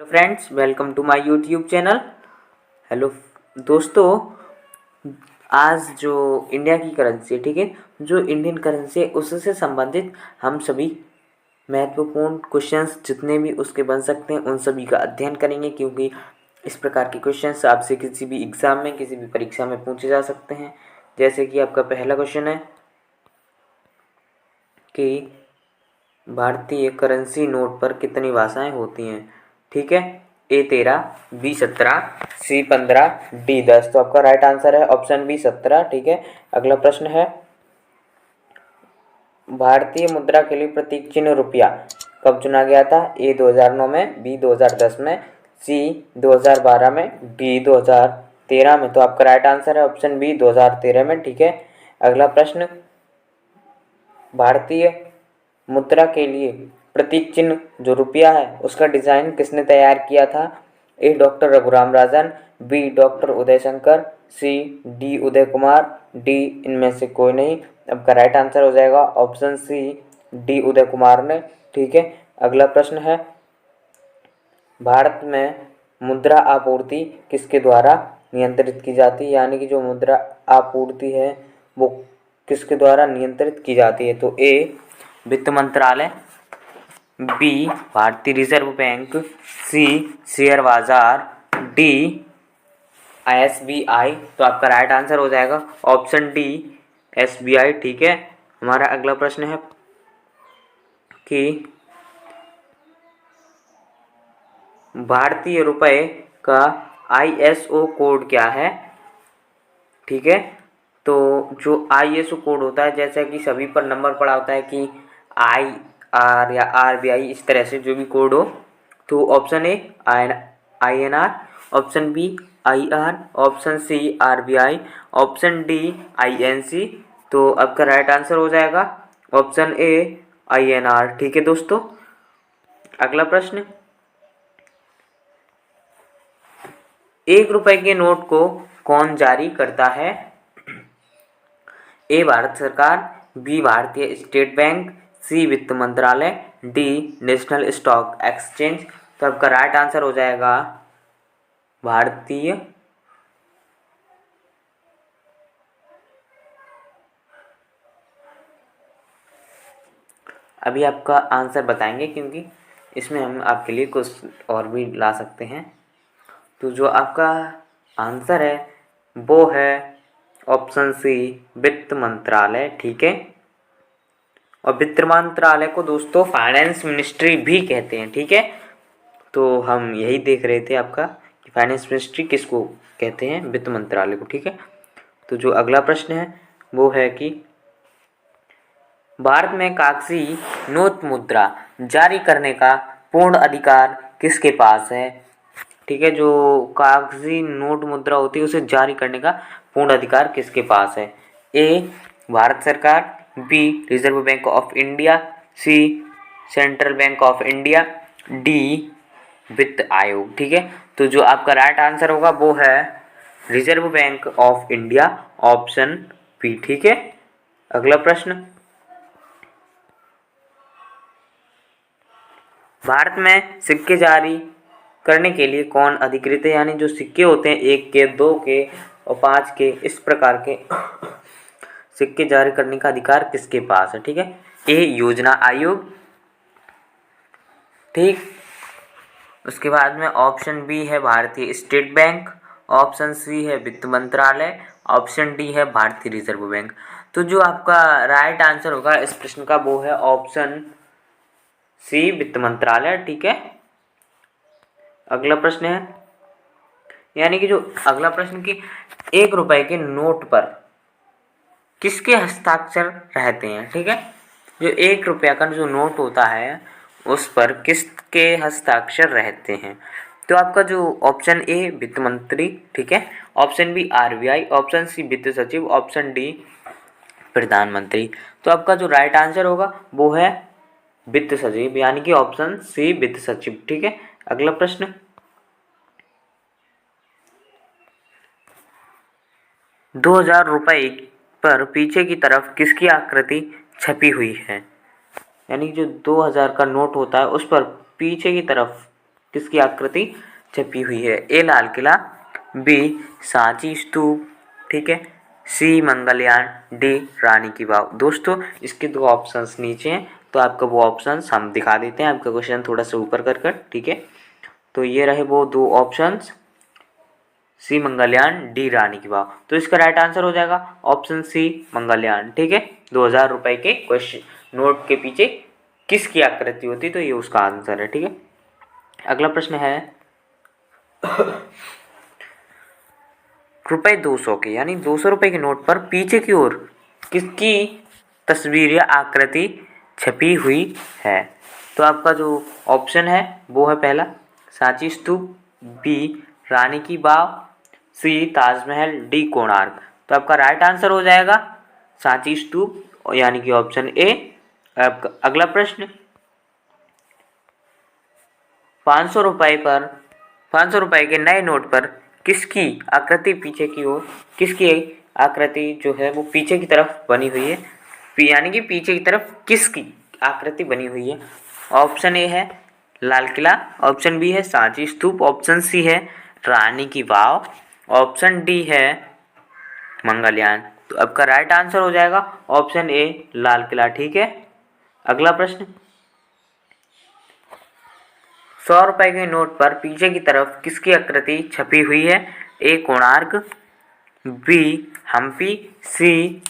Hello friends, welcome to my YouTube channel. Hello दोस्तों, आज जो इंडिया की करेंसी है, ठीक है, जो इंडियन करेंसी है उससे संबंधित हम सभी महत्वपूर्ण क्वेश्चंस जितने भी उसके बन सकते हैं उन सभी का अध्ययन करेंगे, क्योंकि इस प्रकार के क्वेश्चंस आपसे किसी भी एग्ज़ाम में, किसी भी परीक्षा में पूछे जा सकते हैं। जैसे कि आपका पहला क्वेश्चन है कि भारतीय करेंसी नोट पर कितनी भाषाएं होती हैं, ठीक है। A13, B17, C15, D10। तो आपका राइट आंसर है ऑप्शन बी 17, ठीक है। अगला प्रश्न है, भारतीय मुद्रा के लिए प्रतीक चिन्ह रुपया कब चुना गया था? A 2009 में, B 2010 में, C 2012 में, D 2013 में। तो आपका राइट आंसर है ऑप्शन बी 2013 में, ठीक है। अगला प्रश्न, भारतीय मुद्रा के लिए प्रतीक चिन्ह जो रुपया है उसका डिज़ाइन किसने तैयार किया था? ए doctor Raghuram Rajan, B doctor Uday Shankar, C D Uday Kumar, D इनमें से कोई नहीं। आपका राइट आंसर हो जाएगा option C D Uday Kumar ने, ठीक है। अगला प्रश्न है, भारत में मुद्रा आपूर्ति किसके द्वारा नियंत्रित की जाती है? यानी कि जो मुद्रा आपूर्ति है वो किसके द्वारा नियंत्रित की जाती है? तो ए वित्त मंत्रालय, बी भारतीय रिजर्व बैंक, सी शेयर बाजार, डी एसबीआई। तो आपका राइट आंसर हो जाएगा ऑप्शन डी एसबीआई, ठीक है। हमारा अगला प्रश्न है कि भारतीय रुपए का आईएसओ कोड क्या है, ठीक है। तो जो आईएसओ कोड होता है, जैसा कि सभी पर नंबर पड़ा होता है कि आई आर या आरबीआई, इस तरह से जो भी कोड हो, तो option A INR, option B IR, option C RBI, option D INC. तो आपका राइट आंसर हो जाएगा ऑप्शन ए आईएनआर, ठीक है दोस्तों। अगला प्रश्न, 1 रुपए के नोट को कौन जारी करता है? ए भारत सरकार, बी भारतीय स्टेट बैंक, सी वित्त मंत्रालय, डी नेशनल स्टॉक एक्सचेंज। तो आपका राइट आंसर हो जाएगा भारतीय अभी आपका आंसर बताएंगे, क्योंकि इसमें हम आपके लिए कुछ और भी ला सकते हैं। तो जो आपका आंसर है वो है ऑप्शन सी वित्त मंत्रालय, ठीक है। और वित्त मंत्रालय को दोस्तों फाइनेंस मिनिस्ट्री भी कहते हैं, ठीक है। तो हम यही देख रहे थे आपका कि फाइनेंस मिनिस्ट्री किसको कहते हैं, वित्त मंत्रालय को, ठीक है। तो जो अगला प्रश्न है वो है कि भारत में कागजी नोट मुद्रा जारी करने का पूर्ण अधिकार किसके पास है? ठीक है, जो कागजी नोट मुद्रा होती है उसे जारी करने का पूर्ण अधिकार किसके पास है? ए भारत सरकार, B reserve bank of India, C central bank of India, D वित्त आयोग, ठीक है। तो जो आपका राइट आंसर होगा वो है reserve bank of India, option B, ठीक है। अगला प्रश्न, भारत में सिक्के जारी करने के लिए कौन अधिकृत है? यानी जो सिक्के होते हैं 1 के, 2 के और 5 के, इस प्रकार के सिक्के जारी करने का अधिकार किसके पास है? ठीक है, ए योजना आयोग, ठीक। उसके बाद में ऑप्शन बी है भारतीय स्टेट बैंक, ऑप्शन सी है वित्त मंत्रालय, ऑप्शन डी है भारतीय रिजर्व बैंक। तो जो आपका राइट आंसर होगा इस प्रश्न का वो है ऑप्शन सी वित्त मंत्रालय, ठीक है। अगला प्रश्न है, यानी कि जो अगला प्रश्न की 1 रुपए के नोट पर किसके हस्ताक्षर रहते हैं? ठीक है, जो 1 रुपया का जो नोट होता है उस पर किसके हस्ताक्षर रहते हैं? तो आपका जो ऑप्शन ए वित्त मंत्री, ठीक है, option B RBI, option C वित्त सचिव, ऑप्शन डी प्रधानमंत्री। तो आपका जो राइट आंसर होगा वो है वित्त सचिव, यानी कि ऑप्शन सी वित्त सचिव, ठीक है। अगला प्रश्न, 2000 रुपये पर पीछे की तरफ किसकी आकृति छपी हुई है? यानी जो 2000 का नोट होता है उस पर पीछे की तरफ किसकी आकृति छपी हुई है? ए लाल किला, बी सांची स्तूप, ठीक है, सी मंगलयान, डी रानी की वाव। दोस्तों इसके दो ऑप्शंस नीचे हैं, तो आपका वो ऑप्शंस हम दिखा देते हैं, आपका क्वेश्चन थोड़ा सा ऊपर कर कर, ठीक है। तो ये रहे वो दो ऑप्शंस, सी मंगलयान, डी रानी की वाव। तो इसका राइट आंसर हो जाएगा ऑप्शन सी मंगलयान, ठीक है। 2000 रुपए के क्वेश्चन नोट के पीछे किसकी आकृति होती, तो ये उसका आंसर है, ठीक है। अगला प्रश्न है रुपए 200 के यानी 200 रुपए के नोट पर पीछे की ओर किसकी तस्वीर या आकृति छपी हुई है? तो आपका जो ऑप्शन है वो है पहला सांची स्तूप, बी रानी की वाव, सी ताजमहल, डी कोणार्क। तो आपका राइट आंसर हो जाएगा सांची स्तूप यानी कि ऑप्शन ए। अगला प्रश्न 500 रुपए के नए नोट पर किसकी आकृति पीछे की ओर, किसकी आकृति जो है वो पीछे की तरफ बनी हुई है, यानी कि पीछे की तरफ किसकी आकृति बनी हुई है? ऑप्शन ए है लाल किला, ऑप्शन बी है सांची स्तूप, ऑप्शन सी है रानी की वाव, ऑप्शन डी है मंगलयान। तो आपका राइट आंसर हो जाएगा ऑप्शन ए लाल किला, ठीक है। अगला प्रश्न 100 रुपए के नोट पर पीछे की तरफ किसकी आकृति छपी हुई है? ए कोणार्क, बी हम्पी, सी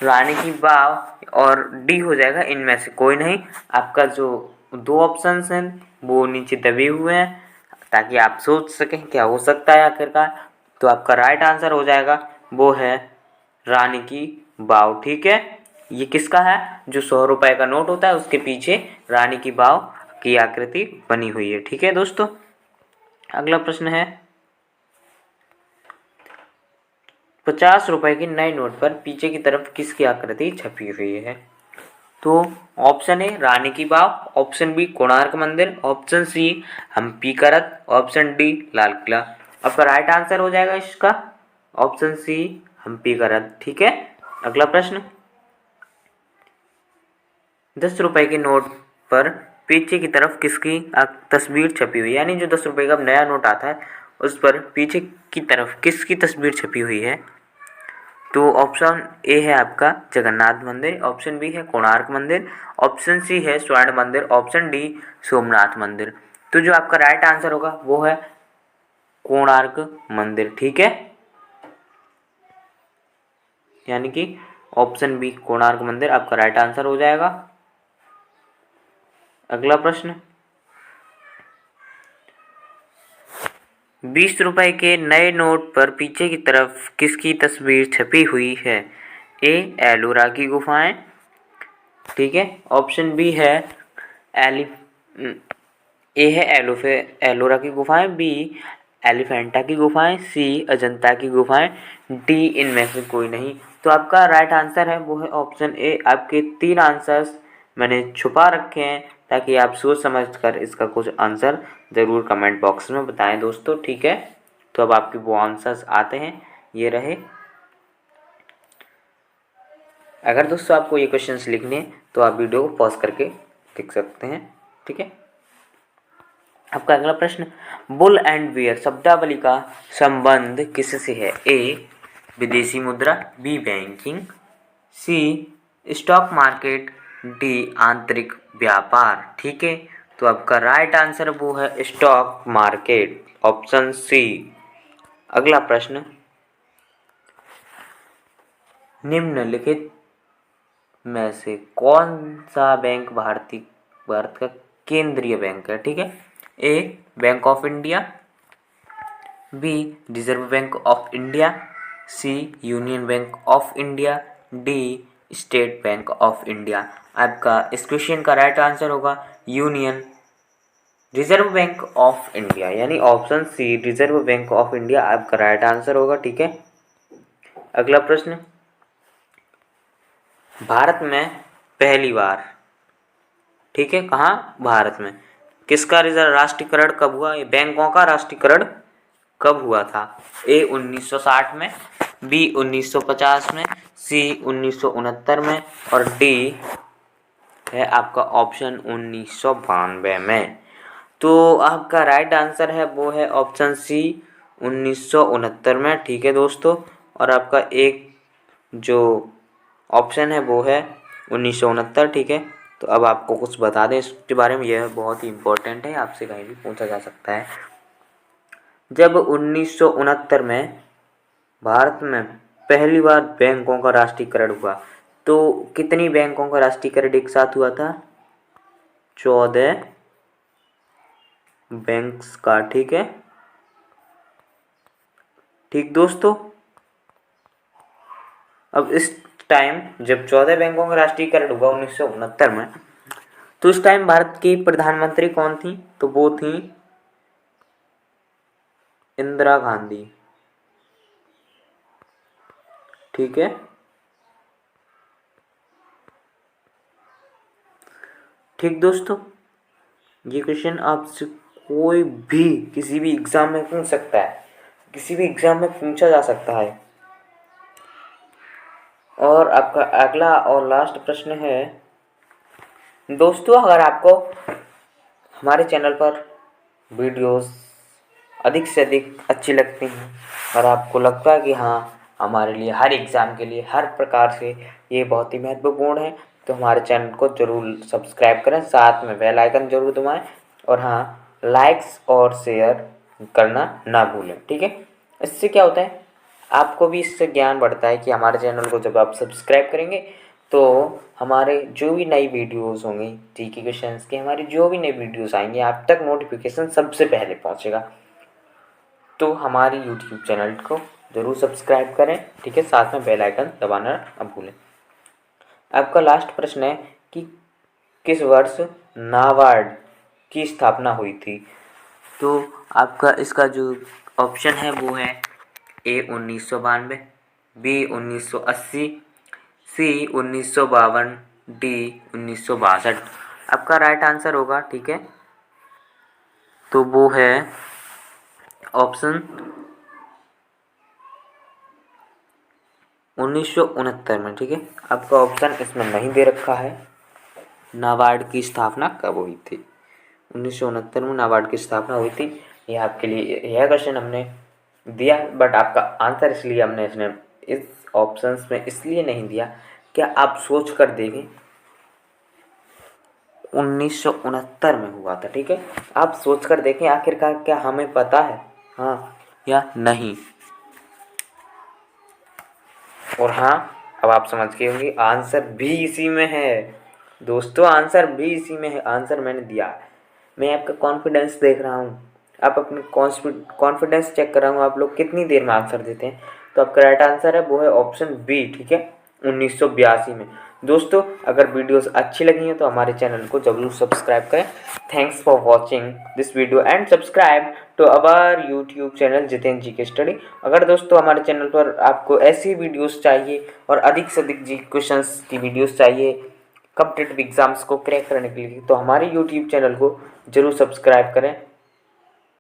रानी की वाव और डी हो जाएगा इनमें से कोई नहीं। आपका जो दो ऑप्शंस हैं वो नीचे दबे हुए हैं ताकि आप सोच सकें क्या हो सकता है आखिरकार। तो आपका राइट आंसर हो जाएगा वो है रानी की वाव, ठीक है। ये किसका है? जो 100 रुपए का नोट होता है उसके पीछे रानी की वाव की आकृति बनी हुई है, ठीक है दोस्तों। अगला प्रश्न है 50 रुपए के नए नोट पर पीछे की तरफ किसकी आकृति छपी हुई है? तो ऑप्शन ए रानी की वाव, ऑप्शन बी कोणार्क मंदिर, ऑप्शन सी हम्पी का रथ, ऑप्शन डी लाल किला। आपका राइट आंसर हो जाएगा इसका ऑप्शन सी हम्पी का रथ, ठीक है। अगला प्रश्न 10 रुपए के नोट पर पीछे की तरफ किसकी तस्वीर छपी हुई है? यानी जो 10 रुपए का नया नोट आता है उस पर पीछे की तरफ किसकी तस्वीर छपी हुई है? तो ऑप्शन ए है आपका जगन्नाथ मंदिर, ऑप्शन बी है कोणार्क मंदिर, ऑप्शन सी है स्वर्ण मंदिर, ऑप्शन डी सोमनाथ मंदिर। तो जो आपका राइट आंसर होगा वो है कोणार्क मंदिर, ठीक है। यानी कि ऑप्शन बी कोणार्क मंदिर आपका राइट आंसर हो जाएगा। अगला प्रश्न 20 रुपए के नए नोट पर पीछे की तरफ किसकी तस्वीर छपी हुई है? ए एलोरा की गुफाएं, ठीक है, ऑप्शन बी है ए है एलोरा की गुफाएं, बी एलिफेंटा की गुफाएं, सी अजंता की गुफाएं, डी इनमें से कोई नहीं। तो आपका राइट आंसर है वो है ऑप्शन ए। आपके 3 आंसर्स मैंने छुपा रखे हैं ताकि आप सोच समझ कर इसका कुछ आंसर ज़रूर कमेंट बॉक्स में बताएं दोस्तों, ठीक है। तो अब आपके वो आंसर्स आते हैं, ये रहे। अगर दोस्तों आपको ये क्वेश्चंस लिखने हैं तो आप वीडियो को पॉज करके लिख सकते हैं, ठीक है। आपका अगला प्रश्न बुल एंड बियर शब्दावली का संबंध किससे है? ए विदेशी मुद्रा, बी बैंकिंग, सी स्टॉक मार्केट, डी आंतरिक व्यापार, ठीक है। तो आपका राइट आंसर वो है स्टॉक मार्केट, ऑप्शन सी। अगला प्रश्न निम्नलिखित में से कौन सा बैंक भारत का केंद्रीय बैंक है? ठीक है, A Bank of India, B reserve bank of India, C Union Bank of India, D State Bank of India. आपका इस क्वेश्चन का राइट आंसर होगा Union Reserve bank of India, यानी option C Reserve bank of India आपका right answer होगा, ठीक है। अगला प्रश्न भारत में पहली बार, ठीक है, कहाँ? भारत में किसका राष्ट्रीयकरण कब हुआ? ये बैंकों का राष्ट्रीयकरण कब हुआ था? ए 1960 में, बी 1950 में, सी 1969 में और डी है आपका ऑप्शन 1992 में। तो आपका राइट आंसर है वो है ऑप्शन सी 1969 में, ठीक है दोस्तों। और आपका एक जो ऑप्शन है वो है 1969, ठीक है। तो अब आपको कुछ बता दें इसके बारे में, यह बहुत ही इम्पोर्टेंट है, आपसे कहीं भी पूछा जा सकता है। जब 1969 में भारत में पहली बार बैंकों का राष्ट्रीयकरण हुआ, तो कितनी बैंकों का राष्ट्रीयकरण एक साथ हुआ था? 14 बैंक्स का, ठीक है। ठीक दोस्तों, अब इस टाइम जब 14 बैंकों का राष्ट्रीयकरण हुआ 1969 में, तो उस टाइम भारत की प्रधानमंत्री कौन थी? तो वो थी इंदिरा गांधी, ठीक है। ठीक दोस्तों, ये क्वेश्चन आपसे कोई भी किसी भी एग्जाम में पूछ सकता है, किसी भी एग्जाम में पूछा जा सकता है। और आपका अगला और लास्ट प्रश्न है दोस्तों, अगर आपको हमारे चैनल पर वीडियोस अधिक से अधिक अच्छी लगती हैं और आपको लगता है कि हाँ हमारे लिए हर एग्ज़ाम के लिए हर प्रकार से ये बहुत ही महत्वपूर्ण है, तो हमारे चैनल को ज़रूर सब्सक्राइब करें, साथ में बेल आइकन ज़रूर दबाएं और हाँ लाइक्स और शेयर करना ना भूलें, ठीक है। इससे क्या होता है, आपको भी इससे ज्ञान बढ़ता है कि हमारे चैनल को जब आप सब्सक्राइब करेंगे तो हमारे जो भी नई वीडियोस होंगी जीके क्वेश्चंस की, हमारी जो भी नई वीडियोस आएंगे आप तक नोटिफिकेशन सबसे पहले पहुंचेगा। तो हमारी यूट्यूब चैनल को ज़रूर सब्सक्राइब करें, ठीक है, साथ में बेल आइकन दबाना ना भूलें। आपका लास्ट प्रश्न है कि किस वर्ष नाबार्ड की स्थापना हुई थी? तो आपका इसका जो ऑप्शन है वो है ए 1992, बी 1980, सी 1952, डी 1962। आपका राइट आंसर होगा, ठीक है। तो वो है ऑप्शन 1969 में, ठीक है। आपका ऑप्शन इसमें नहीं दे रखा है नाबार्ड की स्थापना कब हुई थी। 1969 में नाबार्ड की स्थापना हुई थी। यह आपके लिए यह क्वेश्चन हमने दिया, बट आपका आंसर इसलिए हमने इसमें इस ऑप्शंस में इसलिए नहीं दिया कि आप सोच कर देखें 1969 में हुआ था, ठीक है। आप सोच कर देखें आखिरकार क्या हमें पता है हाँ या नहीं। और हाँ, अब आप समझ गए होंगे आंसर भी इसी में है दोस्तों, आंसर भी इसी में है, आंसर मैंने दिया है। मैं आपका कॉन्फिडेंस देख रहा हूँ, आप अपने कॉन्फिडेंस चेक कर रहा हूँ, आप लोग कितनी देर में आंसर देते हैं। तो आपका राइट आंसर है वो है ऑप्शन बी, ठीक है, 1982 में। दोस्तों, अगर वीडियोस अच्छी लगी हैं तो हमारे चैनल को जरूर सब्सक्राइब करें। Thanks for watching this video and subscribe to our YouTube channel Jitendra ji के स्टडी। अगर दोस्तों हमारे चैनल पर आपको ऐसी वीडियोस चाहिए और अधिक से अधिक जी क्वेश्चंस की वीडियोस चाहिए कॉम्पिटिटिव एग्जाम्स को क्रैक करने के लिए, तो हमारे यूट्यूब चैनल को जरूर सब्सक्राइब करें।